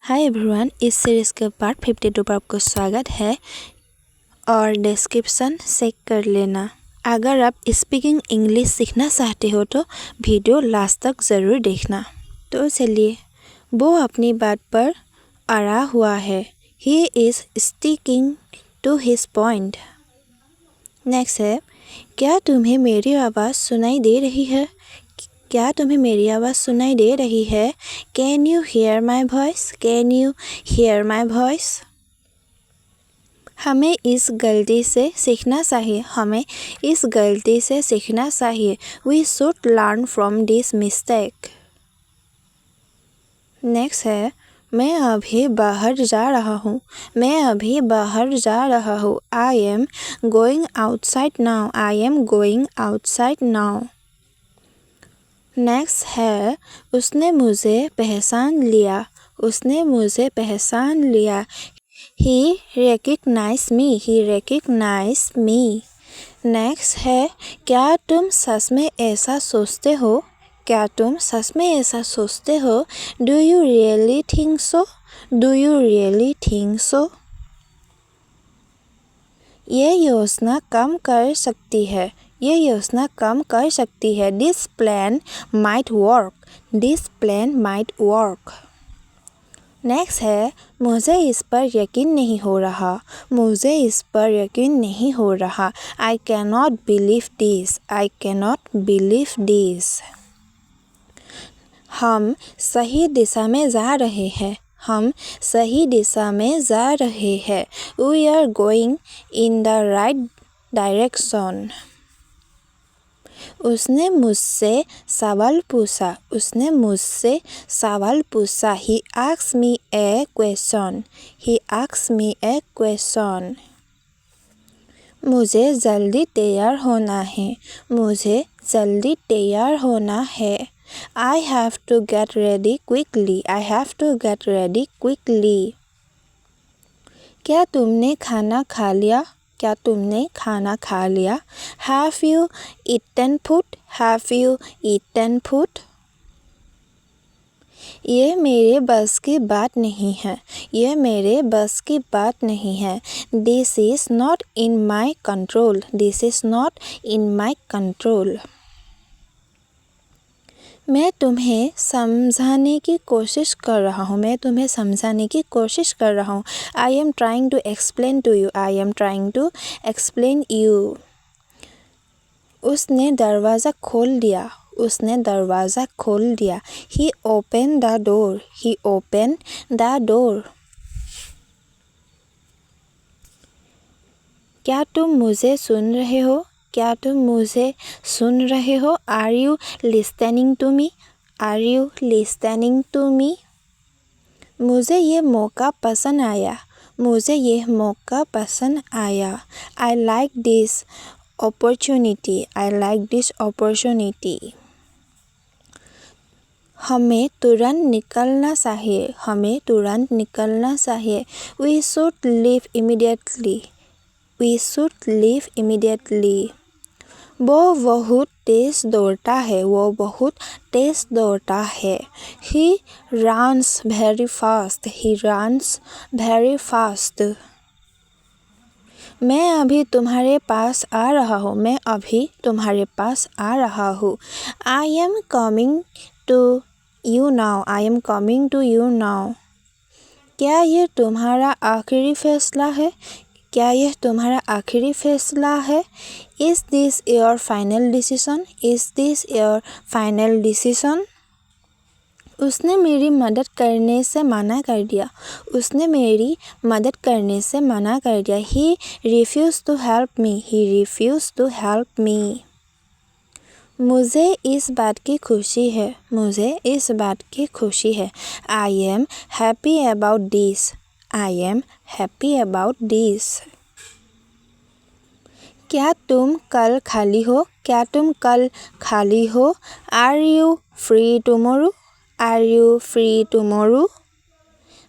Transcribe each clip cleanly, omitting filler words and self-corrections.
Hi everyone, इस series के part 52 पर आपको स्वागत है और डिस्क्रिप्शन चेक कर लेना। अगर आप स्पीकिंग इंग्लिश सीखना चाहते हो तो वीडियो लास्ट तक ज़रूर देखना। तो चलिए, वो अपनी बात पर अड़ा हुआ है। He is sticking to his point. Next है, क्या तुम्हें मेरी आवाज़ सुनाई दे रही है? क्या तुम्हें मेरी आवाज़ सुनाई दे रही है? Can you hear my voice? Can you hear my voice? हमें इस गलती से सीखना चाहिए। हमें इस गलती से सीखना चाहिए। We should learn from this mistake. Next है, मैं अभी बाहर जा रहा हूँ। मैं अभी बाहर जा रहा हूँ। I am going outside now. I am going outside now. Next है, उसने मुझे पहचान लिया। उसने मुझे पहचान लिया। ही रिकग्नाइज मी। ही रिकग्नाइज मी। नेक्स्ट है, क्या तुम सच में ऐसा सोचते हो? क्या तुम सच में ऐसा सोचते हो? Do you really think so? Do you really think so? ये योजना काम कर सकती है। ये योजना काम कर सकती है। This plan might work. This plan might work. Next है, मुझे इस पर यकीन नहीं हो रहा। मुझे इस पर यकीन नहीं हो रहा। I can not believe this. I can not believe this. हम सही दिशा में जा रहे हैं। हम सही दिशा में जा रहे हैं। We are going in the right direction. उसने मुझसे सवाल पूछा। उसने मुझसे सवाल पूछा। He asked me a question. He asked me a question. मुझे जल्दी तैयार होना है। मुझे जल्दी तैयार होना है। I have to get ready quickly. I have to get ready quickly. क्या तुमने खाना खा लिया? क्या तुमने खाना खा लिया? Have you eaten food? Have you eaten food? ये मेरे बस की बात नहीं है। ये मेरे बस की बात नहीं है। This is not in my control. This is not in my control. मैं तुम्हें समझाने की कोशिश कर रहा हूँ। मैं तुम्हें समझाने की कोशिश कर रहा हूँ। I am trying to explain to you. I am trying to explain you. उसने दरवाज़ा खोल दिया। उसने दरवाज़ा खोल दिया। He open the door. He open the door. क्या तुम मुझे सुन रहे हो? क्या तुम मुझे सुन रहे हो? Are you listening to me? Are you listening to me? मुझे ये मौका पसंद आया। मुझे ये मौका पसंद आया। I like this opportunity. I like this opportunity. हमें तुरंत निकलना चाहिए। हमें तुरंत निकलना चाहिए। We should leave immediately. We should leave immediately. वो बहुत तेज दौड़ता है। वो बहुत तेज दौड़ता है। He runs very fast. He runs very fast. मैं अभी तुम्हारे पास आ रहा हूँ। मैं अभी तुम्हारे पास आ रहा हूँ। I am coming to you now. I am coming to you now. क्या ये तुम्हारा आखिरी फैसला है? क्या यह तुम्हारा आखिरी फैसला है? Is this your final decision? Is this your final decision? उसने मेरी मदद करने से मना कर दिया। उसने मेरी मदद करने से मना कर दिया। He refused to help me. He refused to help me. मुझे इस बात की खुशी है। मुझे इस बात की खुशी है। I am happy about this. I am happy about this. क्या तुम कल खाली हो? क्या तुम कल खाली हो? Are you free tomorrow? Are you free tomorrow?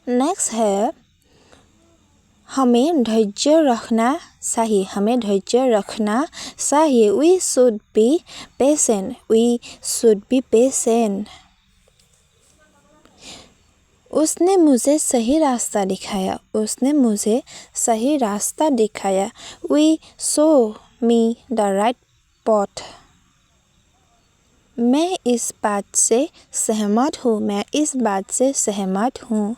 Next है, हमें धैर्य रखना चाहिए। हमें धैर्य रखना चाहिए। We should be patient. We should be patient. उसने मुझे सही रास्ता दिखाया उसने मुझे सही रास्ता दिखाया We show me the right path मैं इस बात से सहमत हूँ मैं इस बात से सहमत हूँ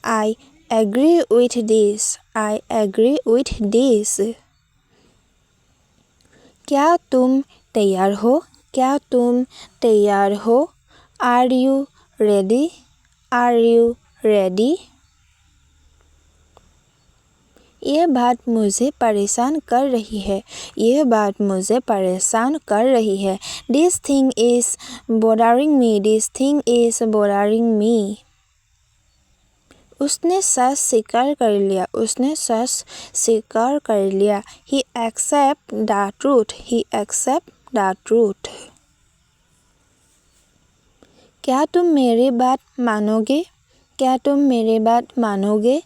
I agree with this I agree with this क्या तुम तैयार हो क्या तुम तैयार हो Are you ready Are you ready यह बात मुझे परेशान कर रही है यह बात मुझे परेशान कर रही है This thing is bothering me This thing is bothering me उसने सच स्वीकार कर लिया उसने सच स्वीकार कर लिया He accept the truth He accept the truth क्या तुम मेरी बात मानोगे क्या तुम मेरी बात मानोगे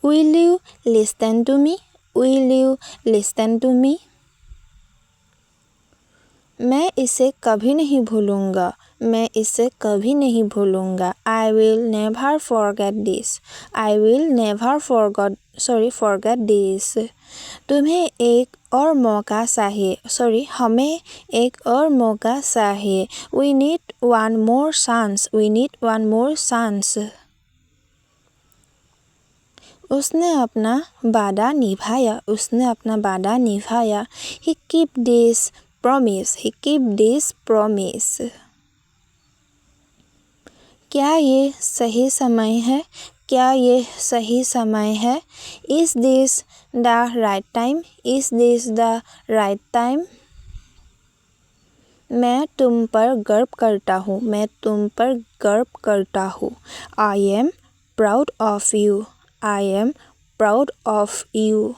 Will you listen to me Will you listen to me मैं इसे कभी नहीं भूलूंगा मैं इसे कभी नहीं भूलूंगा I will never forget this I will never forget this तुम्हें एक और मौका चाहिए हमें एक और मौका चाहिए We need one more chance We need one more chance उसने अपना वादा निभाया उसने अपना वादा निभाया He kept this promise He kept this promise क्या ये सही समय है क्या ये सही समय है Is this the right time Is this the right time मैं तुम पर गर्व करता हूँ मैं तुम पर गर्व करता हूँ I am proud of you I am proud of you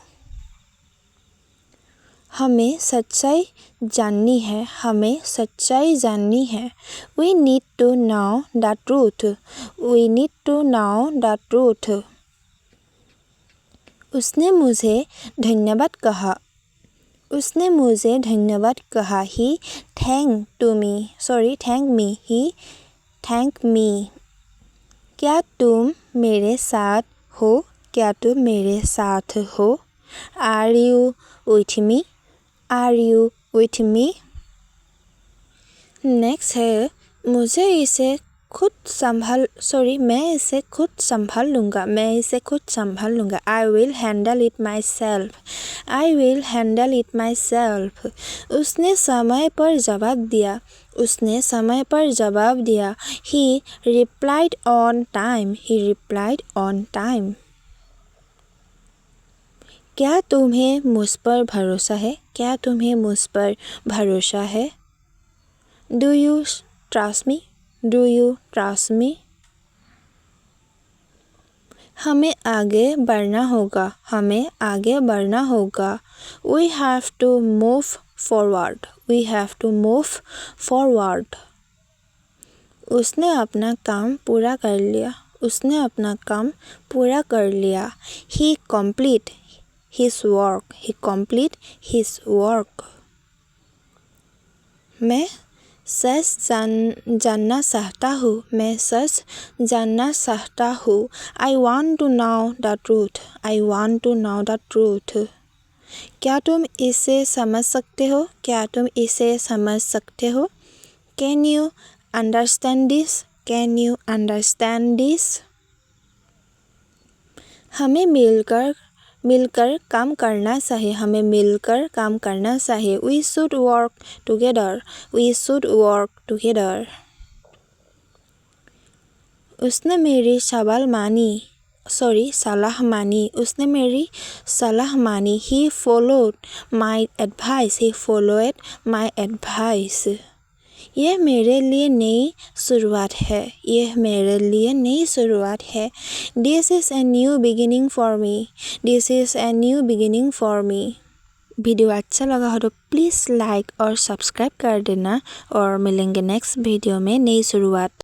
हमें सच्चाई जाननी है हमें सच्चाई जाननी है We need to know the truth We need to know the truth उसने मुझे धन्यवाद कहा उसने मुझे धन्यवाद कहा He thanked me He thanked me क्या तुम मेरे साथ हो क्या तुम मेरे साथ हो Are you with me Are you with me Next है मुझे इसे खुद मैं इसे खुद संभाल लूँगा मैं इसे खुद संभाल लूँगा I will handle it myself I will handle it myself उसने समय पर जवाब दिया उसने समय पर जवाब दिया He replied on time He replied on time क्या तुम्हें मुझ पर भरोसा है क्या तुम्हें मुझ पर भरोसा है Do you trust me Do you trust me हमें आगे बढ़ना होगा हमें आगे बढ़ना होगा We have to move forward We have to move forward उसने अपना काम पूरा कर लिया उसने अपना काम पूरा कर लिया He complete his work He complete his work मैं सच जानना चाहता हूँ मैं सच जानना चाहता हूँ I want to know the truth I want to know the truth क्या तुम इसे समझ सकते हो क्या तुम इसे समझ सकते हो Can you understand this Can you understand this हमें मिलकर काम करना चाहिए हमें मिलकर काम करना चाहिए We should work together We should work together उसने मेरी सलाह मानी उसने मेरी सलाह मानी He followed my advice He followed my advice यह मेरे लिए नई शुरुआत है यह मेरे लिए नई शुरुआत है This is a new beginning for me This is a new beginning for me video अच्छा लगा हो तो प्लीज़ लाइक और सब्सक्राइब कर देना और मिलेंगे नेक्स्ट वीडियो में नई शुरुआत